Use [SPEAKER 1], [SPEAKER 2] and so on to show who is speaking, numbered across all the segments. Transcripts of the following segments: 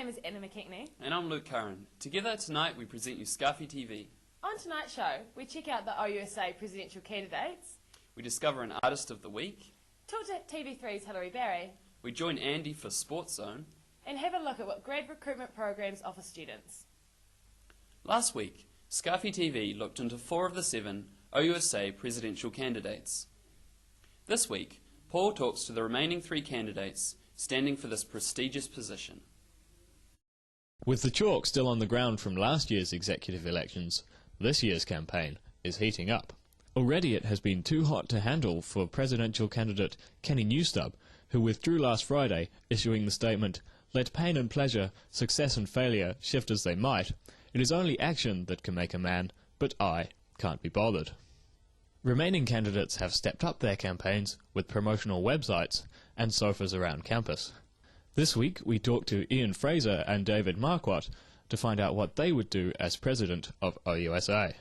[SPEAKER 1] is Anna McKechnie.
[SPEAKER 2] And I'm Luke Curran. Together tonight we present you Scarfie TV.
[SPEAKER 1] On tonight's show, we check out the OUSA presidential candidates.
[SPEAKER 2] We discover an artist of the week.
[SPEAKER 1] Talk to TV3's Hilary Barry.
[SPEAKER 2] We join Andy for Sports Zone.
[SPEAKER 1] And have a look at what grad recruitment programs offer students.
[SPEAKER 2] Last week, Scarfie TV looked into 4 of the 7 OUSA presidential candidates. This week, Paul talks to the remaining 3 candidates standing for this prestigious position.
[SPEAKER 3] With the chalk still on the ground from last year's executive elections, this year's campaign is heating up. Already it has been too hot to handle for presidential candidate Kenny Newstub, who withdrew last Friday, issuing the statement, "Let pain and pleasure, success and failure shift as they might. It is only action that can make a man, but I can't be bothered." Remaining candidates have stepped up their campaigns with promotional websites and sofas around campus. This week we talked to Ian Fraser and David Marquardt to find out what they would do as president of OUSA.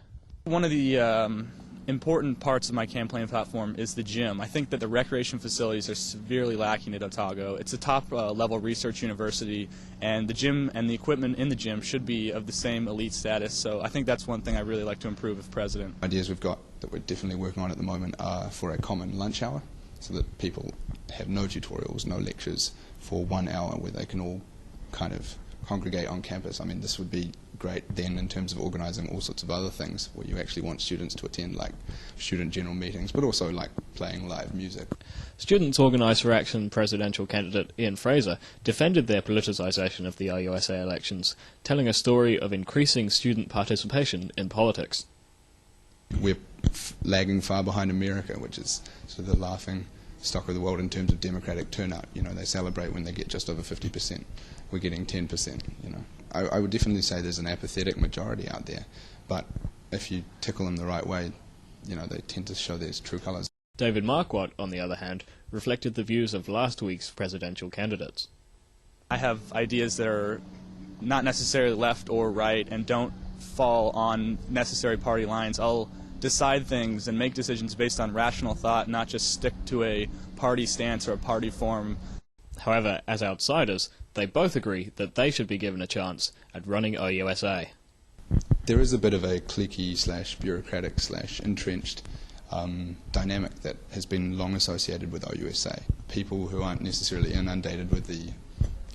[SPEAKER 4] One of the important parts of my campaign platform is the gym. I think that the recreation facilities are severely lacking at Otago. It's a top-level research university, and the gym and the equipment in the gym should be of the same elite status, so I think that's one thing I really like to improve as president.
[SPEAKER 5] Ideas we've got that we're definitely working on at the moment are for a common lunch hour, so that people have no tutorials, no lectures, for 1 hour where they can all kind of congregate on campus. I mean, this would be great then in terms of organising all sorts of other things where you actually want students to attend, like student general meetings, but also like playing live music.
[SPEAKER 3] Students Organised for Action presidential candidate Ian Fraser defended their politicisation of the OUSA elections, telling a story of increasing student participation in politics.
[SPEAKER 5] We're lagging far behind America, which is sort of the laughing stock of the world in terms of democratic turnout. You know, they celebrate when they get just over 50%. We're getting 10%, you know. I would definitely say there's an apathetic majority out there, but if you tickle them the right way, you know, they tend to show their true colours.
[SPEAKER 3] David Marquardt, on the other hand, reflected the views of last week's presidential candidates.
[SPEAKER 4] I have ideas that are not necessarily left or right and don't fall on necessary party lines. I'll decide things and make decisions based on rational thought, not just stick to a party stance or a party form.
[SPEAKER 3] However, as outsiders, they both agree that they should be given a chance at running OUSA.
[SPEAKER 5] There is a bit of a cliquey / bureaucratic / entrenched dynamic that has been long associated with OUSA. People who aren't necessarily inundated with the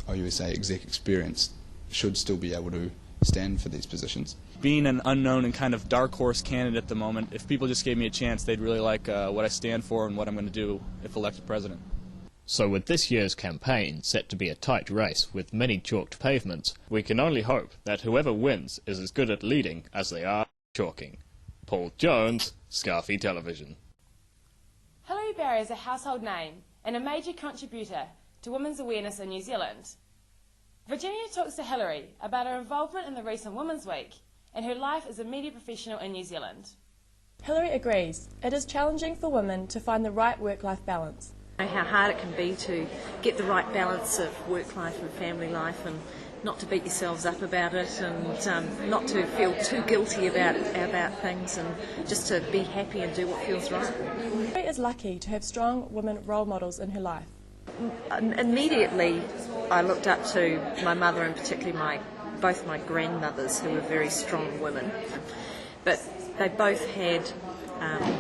[SPEAKER 5] OUSA exec experience should still be able to stand for these positions.
[SPEAKER 4] Being an unknown and kind of dark horse candidate at the moment, if people just gave me a chance, they'd really like what I stand for and what I'm going to do if elected president.
[SPEAKER 3] So with this year's campaign set to be a tight race with many chalked pavements, we can only hope that whoever wins is as good at leading as they are chalking. Paul Jones, Scarfie Television.
[SPEAKER 1] Hilary Barry is a household name and a major contributor to women's awareness in New Zealand. Virginia talks to Hilary about her involvement in the recent Women's Week and her life as a media professional in New Zealand.
[SPEAKER 6] Hilary agrees. It is challenging for women to find the right work-life balance.
[SPEAKER 7] How hard it can be to get the right balance of work life and family life, and not to beat yourselves up about it, and not to feel too guilty about things, and just to be happy and do what feels right.
[SPEAKER 6] Hilary is lucky to have strong women role models in her life.
[SPEAKER 7] Immediately I looked up to my mother, and particularly both my grandmothers, who were very strong women, but they both had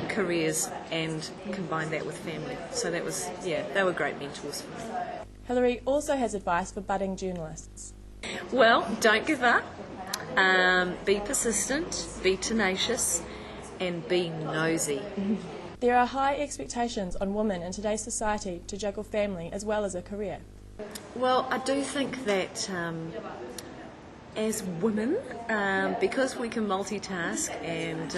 [SPEAKER 7] careers and combined that with family. So that was, they were great mentors for me.
[SPEAKER 6] Hilary also has advice for budding journalists.
[SPEAKER 7] Well, don't give up, be persistent, be tenacious, and be nosy.
[SPEAKER 6] There are high expectations on women in today's society to juggle family as well as a career.
[SPEAKER 7] Well, I do think that as women, because we can multitask and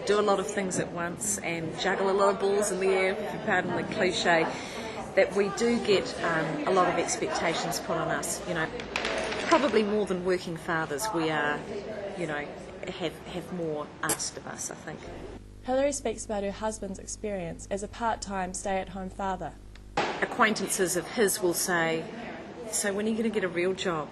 [SPEAKER 7] do a lot of things at once and juggle a lot of balls in the air, if you pardon the cliche, that we do get a lot of expectations put on us. You know, probably more than working fathers, we are, you know, have more asked of us, I think.
[SPEAKER 6] Hilary speaks about her husband's experience as a part-time stay-at-home father.
[SPEAKER 7] Acquaintances of his will say, "So when are you going to get a real job?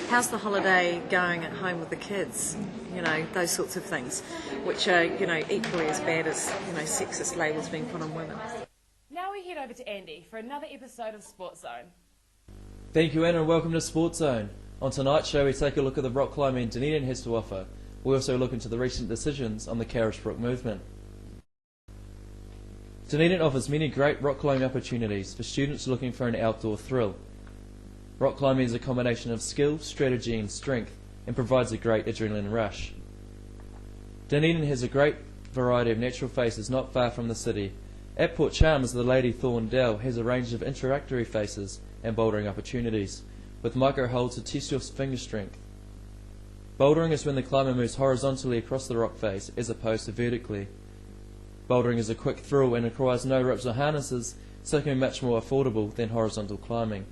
[SPEAKER 7] How's the holiday going at home with the kids?" You know, those sorts of things, which are, you know, equally as bad as, you know, sexist labels being put on women.
[SPEAKER 1] Now we head over to Andy for another episode of Sports Zone.
[SPEAKER 8] Thank you, Anna, and welcome to Sports Zone. On tonight's show, we take a look at the rock climbing Dunedin has to offer. We also look into the recent decisions on the Carisbrook movement. Dunedin offers many great rock climbing opportunities for students looking for an outdoor thrill. Rock climbing is a combination of skill, strategy and strength and provides a great adrenaline rush. Dunedin has a great variety of natural faces not far from the city. At Port Chalmers, the Lady Thorn Dell has a range of introductory faces and bouldering opportunities, with micro holds to test your finger strength. Bouldering is when the climber moves horizontally across the rock face as opposed to vertically. Bouldering is a quick thrill and requires no ropes or harnesses, so it can be much more affordable than horizontal climbing.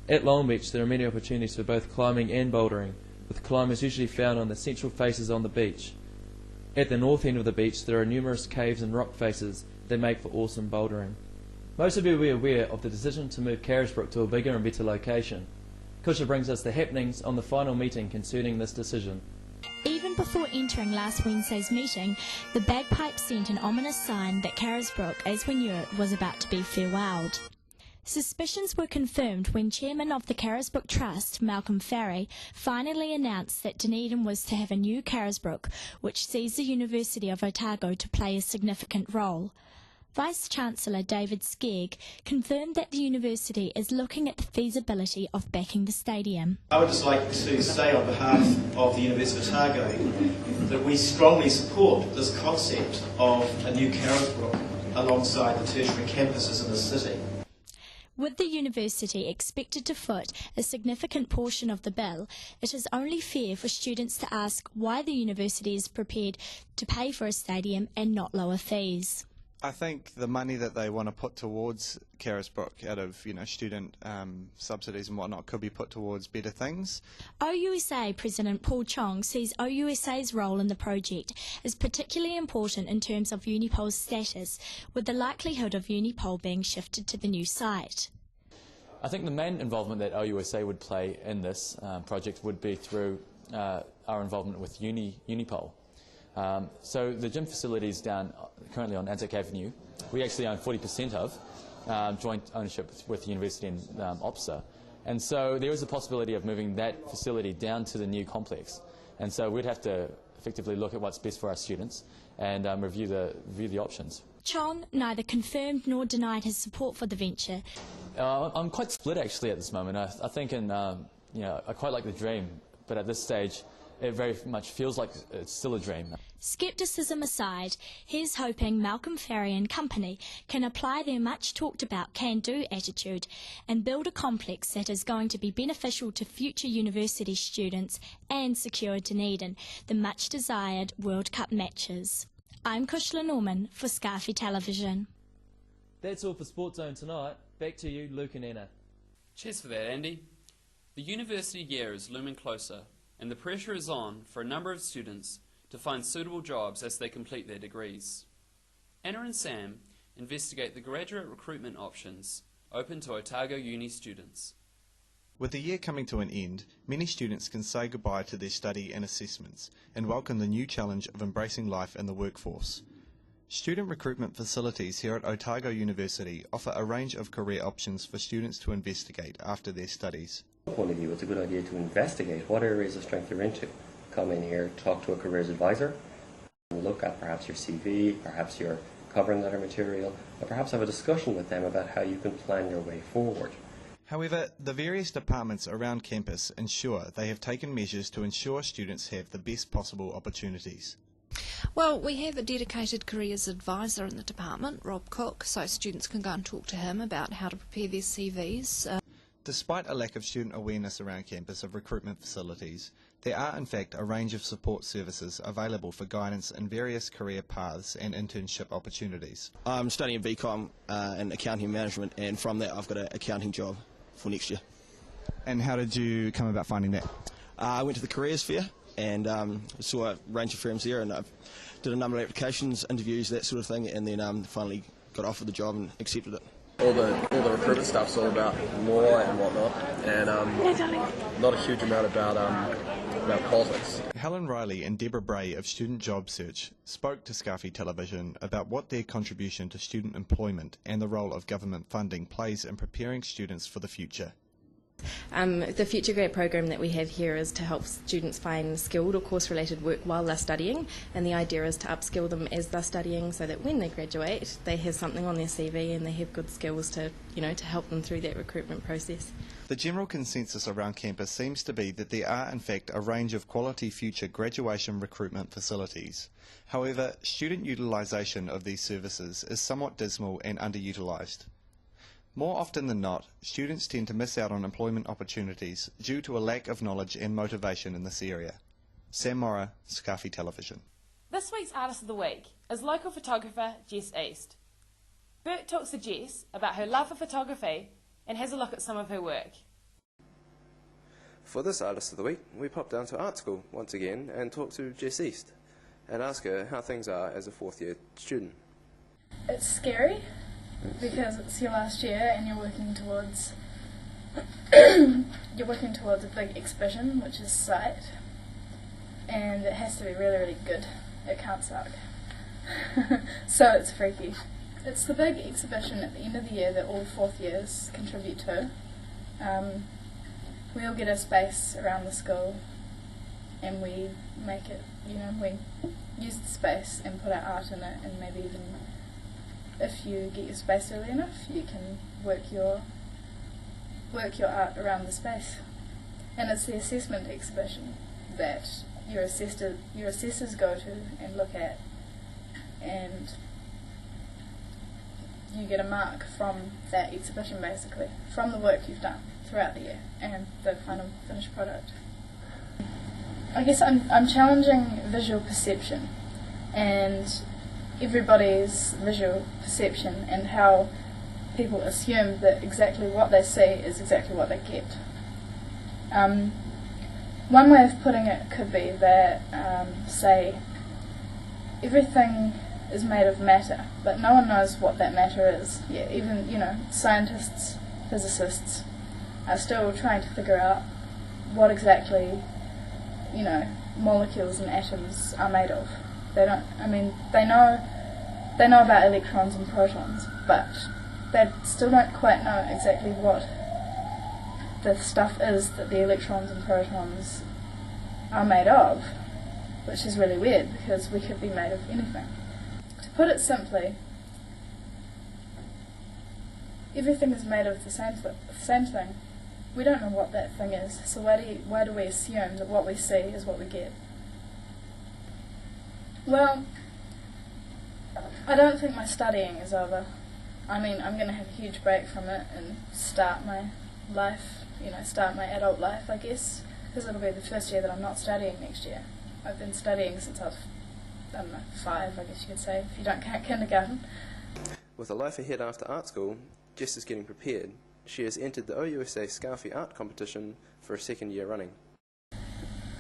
[SPEAKER 8] At Long Beach, there are many opportunities for both climbing and bouldering, with climbers usually found on the central faces on the beach. At the north end of the beach, there are numerous caves and rock faces that make for awesome bouldering. Most of you will be aware of the decision to move Carisbrook to a bigger and better location. Kusha brings us the happenings on the final meeting concerning this decision.
[SPEAKER 9] Even before entering last Wednesday's meeting, the bagpipes sent an ominous sign that Carisbrook, as we knew it, was about to be farewelled. Suspicions were confirmed when Chairman of the Carisbrook Trust, Malcolm Farry, finally announced that Dunedin was to have a new Carisbrook, which sees the University of Otago to play a significant role. Vice-Chancellor David Skegg confirmed that the university is looking at the feasibility of backing the stadium.
[SPEAKER 10] I would just like to say on behalf of the University of Otago that we strongly support this concept of a new Carisbrook alongside the tertiary campuses in the city.
[SPEAKER 9] With the university expected to foot a significant portion of the bill, it is only fair for students to ask why the university is prepared to pay for a stadium and not lower fees.
[SPEAKER 11] I think the money that they want to put towards Carisbrook out of student subsidies and whatnot could be put towards better things.
[SPEAKER 9] OUSA President Paul Chong sees OUSA's role in the project as particularly important in terms of Unipol's status, with the likelihood of Unipol being shifted to the new site.
[SPEAKER 12] I think the main involvement that OUSA would play in this project would be through our involvement with Unipol. So the gym facilities down currently on Anzac Avenue, we actually own 40% of, joint ownership with the university and OUSA. And so there is a possibility of moving that facility down to the new complex. And so we'd have to effectively look at what's best for our students and review the options.
[SPEAKER 9] Chong neither confirmed nor denied his support for the venture.
[SPEAKER 12] I'm quite split actually at this moment. I think I quite like the dream, but at this stage it very much feels like it's still a dream.
[SPEAKER 9] Scepticism aside, he's hoping Malcolm Farry and company can apply their much talked about can-do attitude and build a complex that is going to be beneficial to future university students and secure Dunedin the much desired World Cup matches. I'm Kushla Norman for Scarfie Television.
[SPEAKER 8] That's all for Sports Zone tonight. Back to you, Luke and Anna.
[SPEAKER 2] Cheers for that, Andy. The university year is looming closer, and the pressure is on for a number of students to find suitable jobs as they complete their degrees. Anna and Sam investigate the graduate recruitment options open to Otago Uni students.
[SPEAKER 11] With the year coming to an end, many students can say goodbye to their study and assessments and welcome the new challenge of embracing life in the workforce. Student recruitment facilities here at Otago University offer a range of career options for students to investigate after their studies.
[SPEAKER 13] Point of view, it's a good idea to investigate what areas of strength you're into. Come in here, talk to a careers advisor, look at perhaps your CV, perhaps your covering letter material, or perhaps have a discussion with them about how you can plan your way forward.
[SPEAKER 11] However, the various departments around campus ensure they have taken measures to ensure students have the best possible opportunities.
[SPEAKER 14] Well, we have a dedicated careers advisor in the department, Rob Cook, so students can go and talk to him about how to prepare their CVs.
[SPEAKER 11] Despite a lack of student awareness around campus of recruitment facilities, there are in fact a range of support services available for guidance in various career paths and internship opportunities.
[SPEAKER 15] I'm studying BCom in accounting management, and from that I've got an accounting job for next year.
[SPEAKER 11] And how did you come about finding that?
[SPEAKER 15] I went to the careers fair and saw a range of firms there, and I did a number of applications, interviews, that sort of thing, and then finally got offered the job and accepted it.
[SPEAKER 16] All the recruitment stuff's all about law and whatnot, and not a huge amount about politics.
[SPEAKER 11] Helen Riley and Deborah Bray of Student Job Search spoke to Scarfie Television about what their contribution to student employment and the role of government funding plays in preparing students for the future.
[SPEAKER 17] The Future Grad program that we have here is to help students find skilled or course-related work while they're studying, and the idea is to upskill them as they're studying so that when they graduate they have something on their CV and they have good skills to, to help them through that recruitment process.
[SPEAKER 11] The general consensus around campus seems to be that there are in fact a range of quality future graduation recruitment facilities. However, student utilisation of these services is somewhat dismal and underutilised. More often than not, students tend to miss out on employment opportunities due to a lack of knowledge and motivation in this area. Sam Morra, Scarfie Television.
[SPEAKER 1] This week's Artist of the Week is local photographer Jess East. Bert talks to Jess about her love for photography and has a look at some of her work.
[SPEAKER 18] For this Artist of the Week, we pop down to art school once again and talk to Jess East and ask her how things are as a fourth-year student.
[SPEAKER 19] It's scary because it's your last year and you're working towards a big exhibition, which is Sight, and it has to be really, really good. It can't suck. So it's freaky. It's the big exhibition at the end of the year that all fourth years contribute to. We all get a space around the school and we make it, we use the space and put our art in it, and maybe even if you get your space early enough, you can work your art around the space. And it's the assessment exhibition that your assessors go to and look at, and you get a mark from that exhibition, basically, from the work you've done throughout the year and the final finished product. I guess I'm challenging visual perception and everybody's visual perception and how people assume that exactly what they see is exactly what they get. One way of putting it could be that, say, everything is made of matter, but no one knows what that matter is. Yeah, even, scientists, physicists are still trying to figure out what exactly, molecules and atoms are made of. They know about electrons and protons, but they still don't quite know exactly what the stuff is that the electrons and protons are made of, which is really weird because we could be made of anything. To put it simply, everything is made of the same thing. We don't know what that thing is, so why do we assume that what we see is what we get? Well, I don't think my studying is over. I'm going to have a huge break from it and start my life, start my adult life, I guess, because it'll be the first year that I'm not studying next year. I've been studying since I was, 5, I guess you could say, if you don't count kindergarten.
[SPEAKER 18] With a life ahead after art school, Jess is getting prepared. She has entered the OUSA Scarfie art competition for a second year running.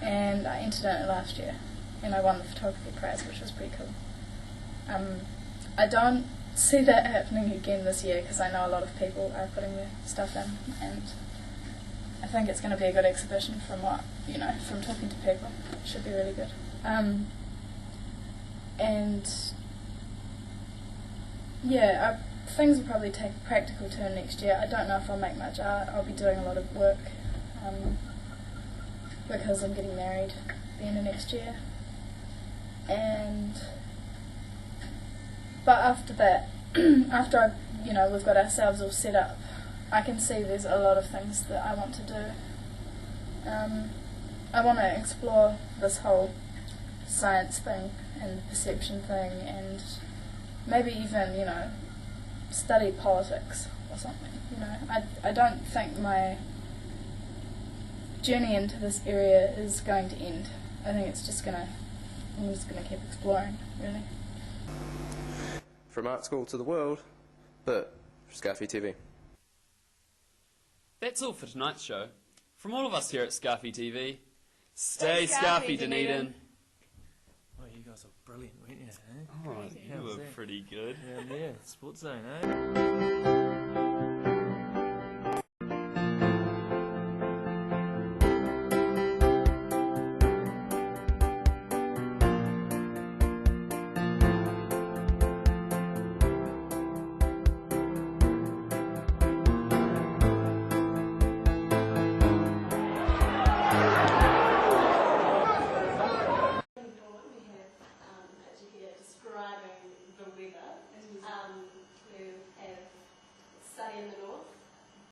[SPEAKER 19] And I entered it last year, and I won the photography prize, which was pretty cool. I don't see that happening again this year because I know a lot of people are putting their stuff in, and I think it's going to be a good exhibition from what, from talking to people. It should be really good. And yeah, things will probably take a practical turn next year. I don't know if I'll make much art. I'll be doing a lot of work because I'm getting married at the end of next year. But after that, after we've got ourselves all set up, I can see there's a lot of things that I want to do. I want to explore this whole science thing and perception thing, and maybe even, study politics or something. I don't think my journey into this area is going to end. I think I'm just gonna keep exploring, really.
[SPEAKER 18] From art school to the world, but for Scarfie TV.
[SPEAKER 2] That's all for tonight's show. From all of us here at Scarfie TV, stay Scarfie, Dunedin.
[SPEAKER 8] Well, you guys are brilliant, weren't you? Eh?
[SPEAKER 2] Oh, you were pretty good.
[SPEAKER 8] Yeah, Sports Zone, eh?
[SPEAKER 20] describing the weather, who have study in the north,